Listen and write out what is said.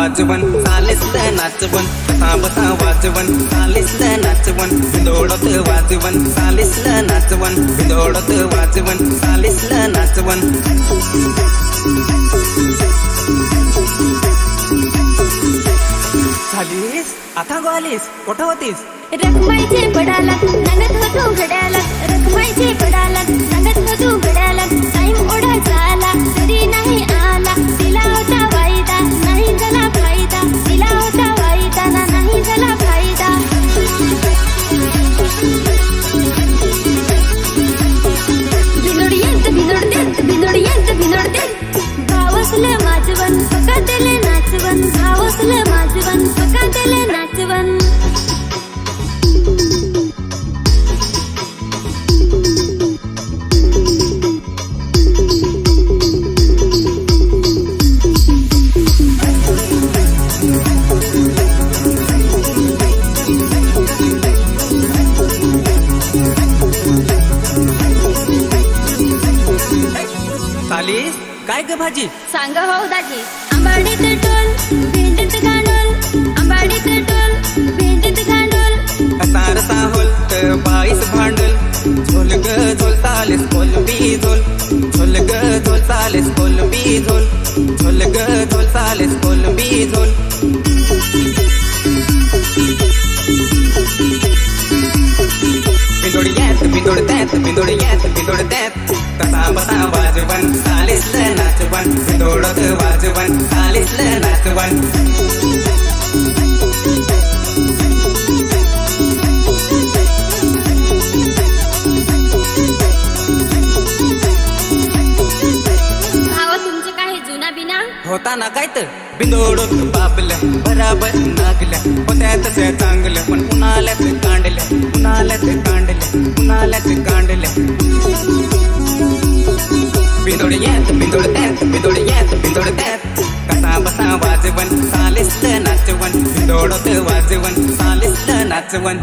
वाजवण चालीसलं नाचवण कथा बसा वाजवण चालीसलं नाचवण भिंडोळत वाजवण चालीसलं नाचवण भिंडोळत वाजवण चालीसलं नाचवण झालीस आता गोलीस कुठं होतीस रखमाईचे पडाला सांगत होतो घड्याला रखमाईचे पडाला सांगत होतो घड्याला टाइम ओढा झाला तरी नाही आला दिला होता वायदा नाही झाला फायदा दिला होता वायदा नाही झाला फायदा भिनोड देत भावसलं माझवन पका दिले नाचवन भावसलं माझवन पका दिले नाचवन चालीस काय ग भाजी सांग हो दाजी आंबाडीत टोल भेंडीत गांडोल आंबाडीत टोल भेंडीत गांडोल सारसा होलत बाईस भांडल झोल ग झोल चालीस कोलबी झोल झोल ग झोल चालीस कोलबी झोल झोल ग झोल चालीस कोलबी झोल बिंदोड त्यात कसा बसा वाजवण चालीसलं नाचवण बिंदोडत वाजवण चालीसलं नाचवण भावा तुमचं काय जुना बिना होता ना काय तर बिंदोडत बापलं बराबर नागलं होत्यात त्या चांगलं पण उन्हाळ्यात कांडलं उन्हाळ्यात कांडलं उन्हाळ्यात कांडलं बिंदोड त्यात कसा बसा वाजवण चालीसलं नाचवण बिंदोडत वाजवण चालीसलं नाचवण